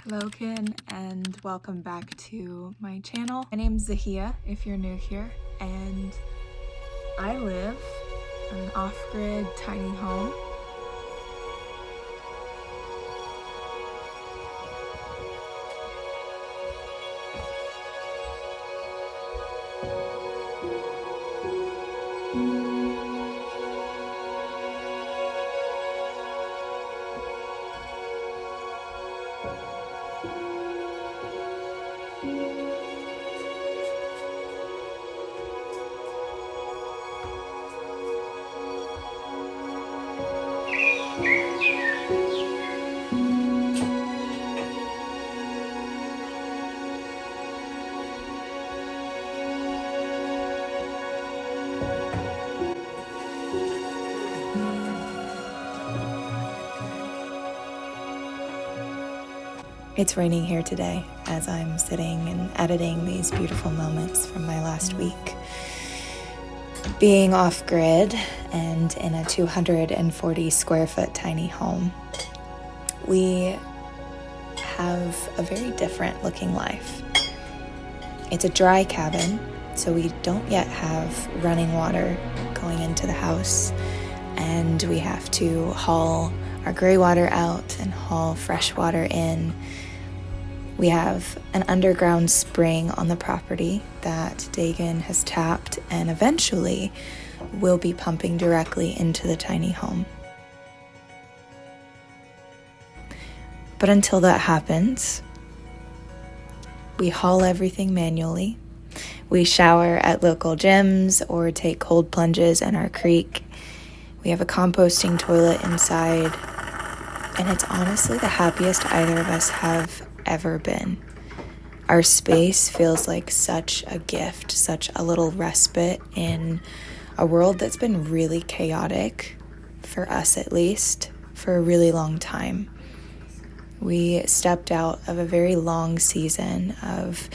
Hello Kin, and welcome back to my channel. My name's Zahia if you're new here, and I live in an off-grid tiny home. It's raining here today as I'm sitting and editing these beautiful moments from my last week. Being off-grid and in a 240 square foot tiny home, we have a very different looking life. It's a dry cabin, so we don't yet have running water going into the house, and we have to haul our gray water out and haul fresh water in. We have an underground spring on the property that Dagan has tapped and eventually will be pumping directly into the tiny home. But until that happens, we haul everything manually. We shower at local gyms or take cold plunges in our creek. We have a composting toilet inside, and it's honestly the happiest either of us have ever been. Our space feels like such a gift, such a little respite in a world that's been really chaotic, for us at least, for a really long time. We stepped out of a very long season of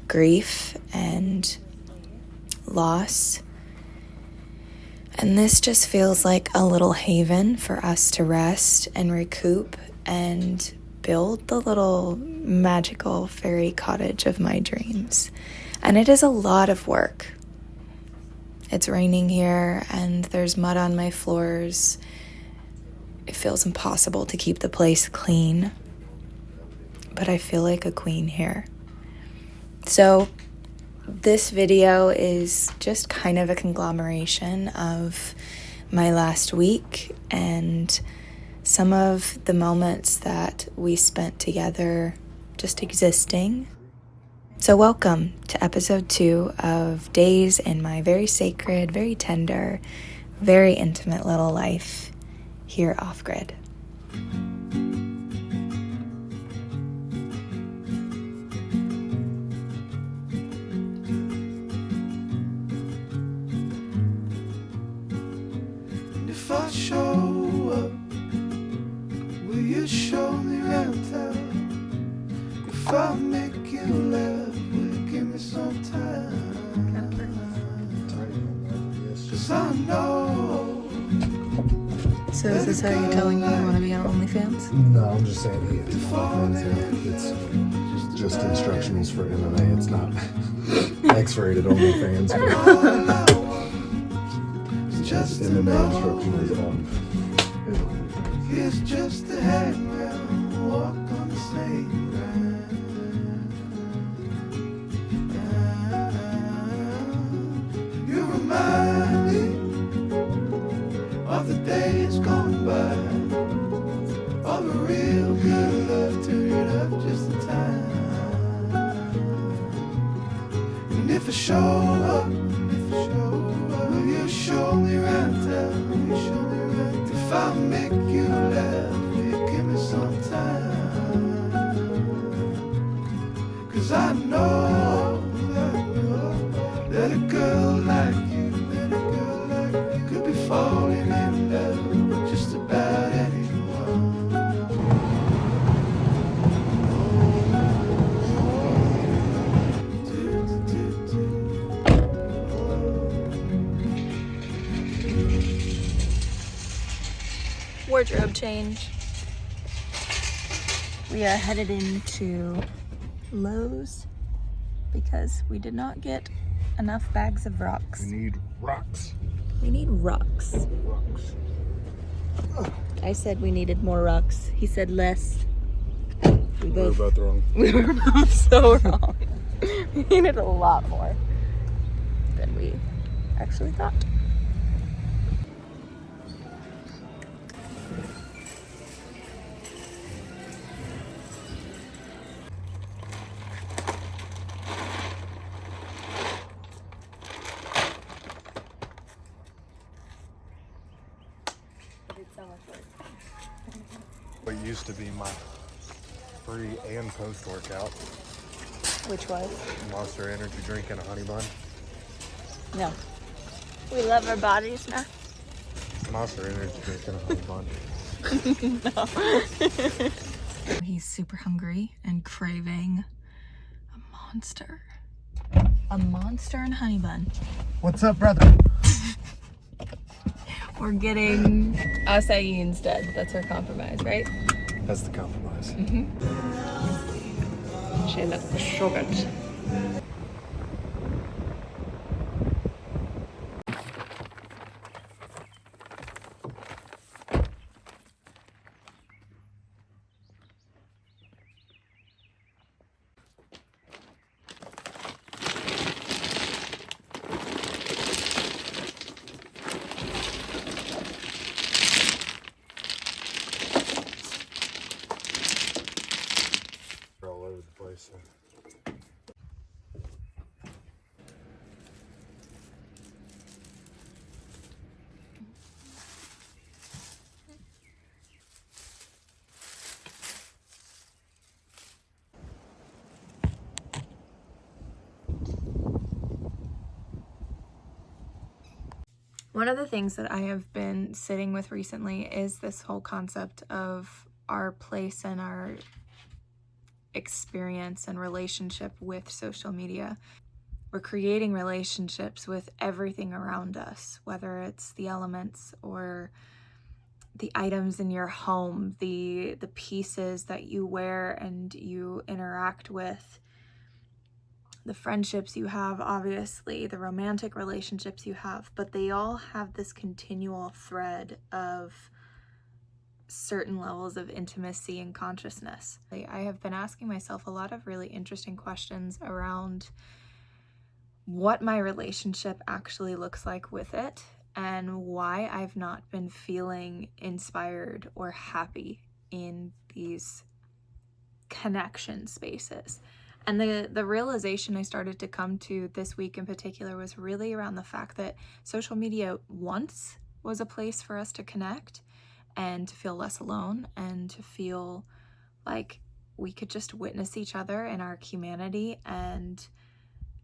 grief and loss, and this just feels like a little haven for us to rest and recoup and build the little magical fairy cottage of my dreams. And it is a lot of work. It's raining here and there's mud on my floors. It feels impossible to keep the place clean, but I feel like a queen here. So this video is just kind of a conglomeration of my last week and some of the moments that we spent together just existing. So welcome to episode 2 of Days in my very sacred, very tender, very intimate little life here off-grid. If I show up, will you show me around town? If I make you laugh, will you give me some time? 'Cause I know. So is this how you're telling me you want to be on OnlyFans? No, I'm just saying he is OnlyFans. It's just instructionals for MMA. It's not X-rated OnlyFans. Just MMA instructionals on. It's just a hang around, walk on the same ground. You remind me of the days gone by, all the real good love turned up just in time. And if I show up, will you show me around town? Will you show me around town? If I make you laugh, will you give me some time? 'Cause I know that a girl like you, could be falling in love with just about anyone. Wardrobe change. We are headed into Lowe's because we did not get enough bags of rocks. We need rocks. We need rocks. Rocks. I said we needed more rocks. He said less. We were both wrong. We were both so wrong. We needed a lot more than we actually thought. What used to be my pre and post workout. Which was? Monster energy drink and a honey bun. No. We love our bodies now. Monster energy drink and a honey bun. No. He's super hungry and craving a monster. A monster and honey bun. What's up, brother? We're getting acai instead. That's our compromise, right? That's the compromise. Sugar. They're all over the place. So. One of the things that I have been sitting with recently is this whole concept of our place and our experience and relationship with social media. We're creating relationships with everything around us, whether it's the elements or the items in your home, the pieces that you wear and you interact with, the friendships you have, obviously, the romantic relationships you have, but they all have this continual thread of certain levels of intimacy and consciousness. I have been asking myself a lot of really interesting questions around what my relationship actually looks like with it and why I've not been feeling inspired or happy in these connection spaces. And the realization I started to come to this week in particular was really around the fact that social media once was a place for us to connect and to feel less alone and to feel like we could just witness each other in our humanity and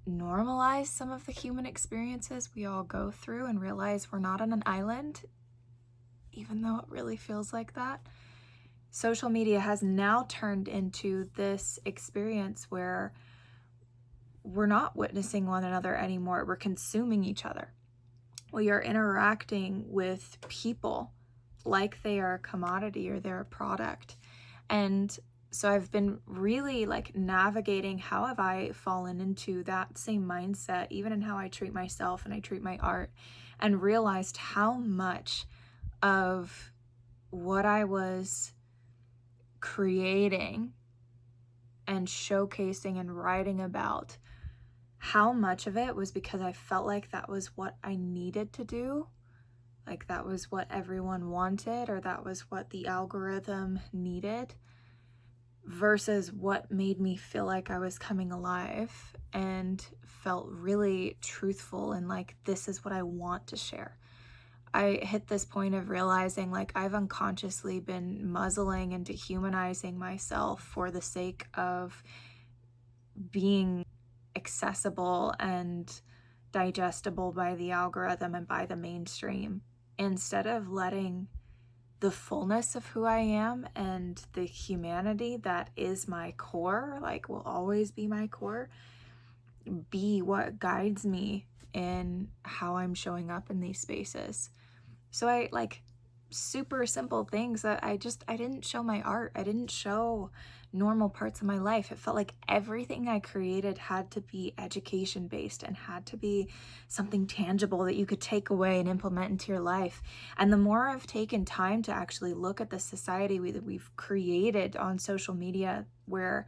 normalize some of the human experiences we all go through and realize we're not on an island, even though it really feels like that. Social media has now turned into this experience where we're not witnessing one another anymore. We're consuming each other. We are interacting with people like they are a commodity or they're a product. And so I've been really navigating how have I fallen into that same mindset, even in how I treat myself and I treat my art, and realized how much of what I was creating and showcasing and writing about, how much of it was because I felt like that was what I needed to do, like that was what everyone wanted or that was what the algorithm needed, versus what made me feel like I was coming alive and felt really truthful and like this is what I want to share. I hit this point of realizing I've unconsciously been muzzling and dehumanizing myself for the sake of being accessible and digestible by the algorithm and by the mainstream, instead of letting the fullness of who I am and the humanity that is my core, will always be my core, be what guides me in how I'm showing up in these spaces. So super simple things that I didn't show my art. I didn't show normal parts of my life. It felt like everything I created had to be education based and had to be something tangible that you could take away and implement into your life. And the more I've taken time to actually look at the society that we've created on social media, where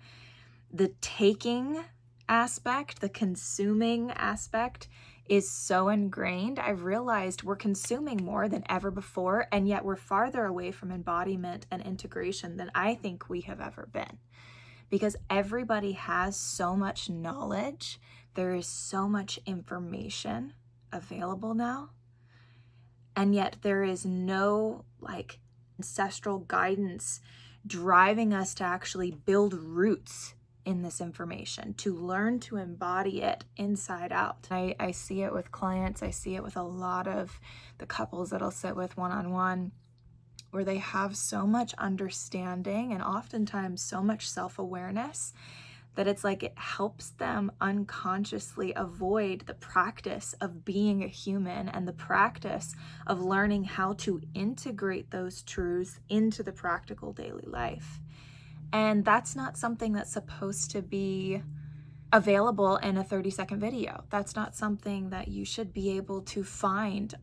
the taking aspect, the consuming aspect is so ingrained, I've realized we're consuming more than ever before, and yet we're farther away from embodiment and integration than I think we have ever been. Because everybody has so much knowledge, there is so much information available now, and yet there is no like ancestral guidance driving us to actually build roots in this information, to learn to embody it inside out. I see it with clients. I see it with a lot of the couples that I'll sit with one-on-one, where they have so much understanding and oftentimes so much self-awareness that it's like it helps them unconsciously avoid the practice of being a human and the practice of learning how to integrate those truths into the practical daily life. And that's not something that's supposed to be available in a 30-second video. That's not something that you should be able to find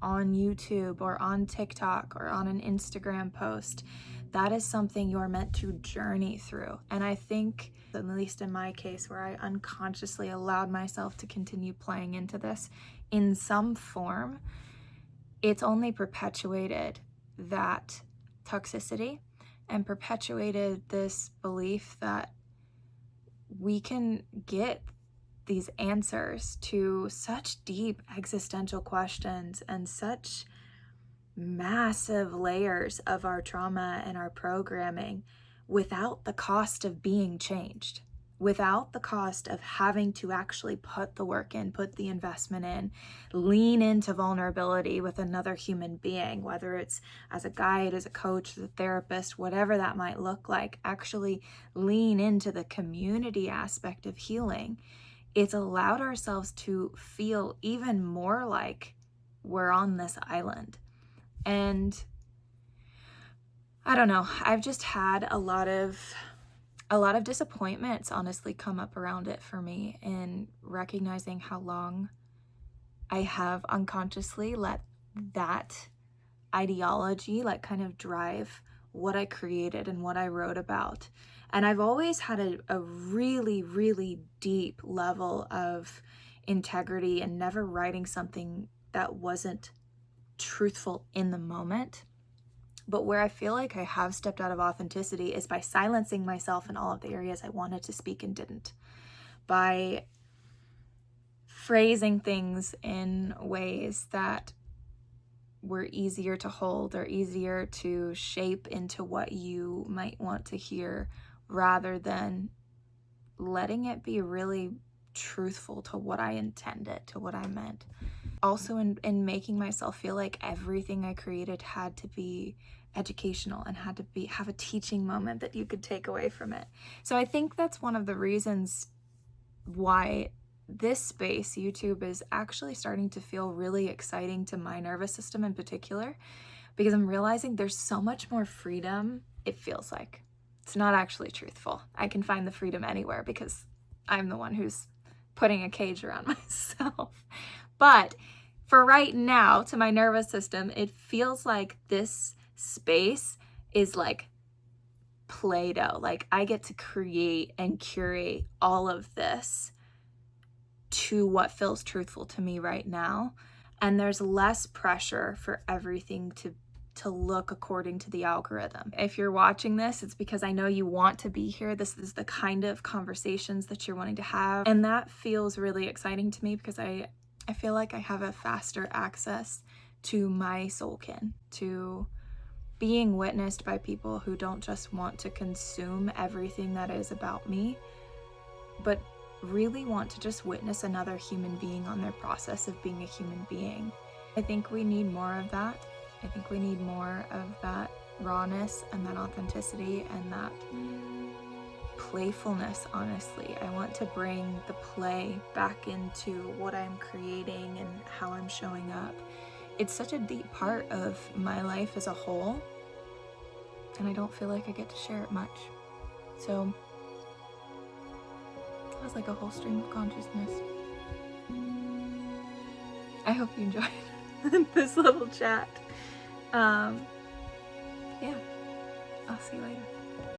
on YouTube or on TikTok or on an Instagram post. That is something you're meant to journey through. And I think, at least in my case, where I unconsciously allowed myself to continue playing into this in some form, it's only perpetuated that toxicity and perpetuated this belief that we can get these answers to such deep existential questions and such massive layers of our trauma and our programming without the cost of being changed, without the cost of having to actually put the work in, put the investment in, lean into vulnerability with another human being, whether it's as a guide, as a coach, as a therapist, whatever that might look like, actually lean into the community aspect of healing. It's allowed ourselves to feel even more like we're on this island. And I don't know, I've just had a lot of disappointments honestly come up around it for me, in recognizing how long I have unconsciously let that ideology like kind of drive what I created and what I wrote about. And I've always had a really, really deep level of integrity and never writing something that wasn't truthful in the moment. But where I feel like I have stepped out of authenticity is by silencing myself in all of the areas I wanted to speak and didn't. By phrasing things in ways that were easier to hold or easier to shape into what you might want to hear, rather than letting it be really truthful to what I intended, to what I meant. Also in making myself feel like everything I created had to be educational and had to have a teaching moment that you could take away from it. So I think that's one of the reasons why this space, YouTube, is actually starting to feel really exciting to my nervous system in particular, because I'm realizing there's so much more freedom. It feels like it's not actually truthful. I can find the freedom anywhere because I'm the one who's putting a cage around myself. But for right now, to my nervous system, it feels like this space is like Play-Doh. Like I get to create and curate all of this to what feels truthful to me right now. And there's less pressure for everything to look according to the algorithm. If you're watching this, it's because I know you want to be here. This is the kind of conversations that you're wanting to have. And that feels really exciting to me because I feel like I have a faster access to my soulkin, to being witnessed by people who don't just want to consume everything that is about me, but really want to just witness another human being on their process of being a human being. I think we need more of that. I think we need more of that rawness and that authenticity and that playfulness, honestly. I want to bring the play back into what I'm creating and how I'm showing up. it's such a deep part of my life as a whole, and I don't feel like I get to share it much. So it was like a whole stream of consciousness. I hope you enjoyed this little chat. Yeah, I'll see you later.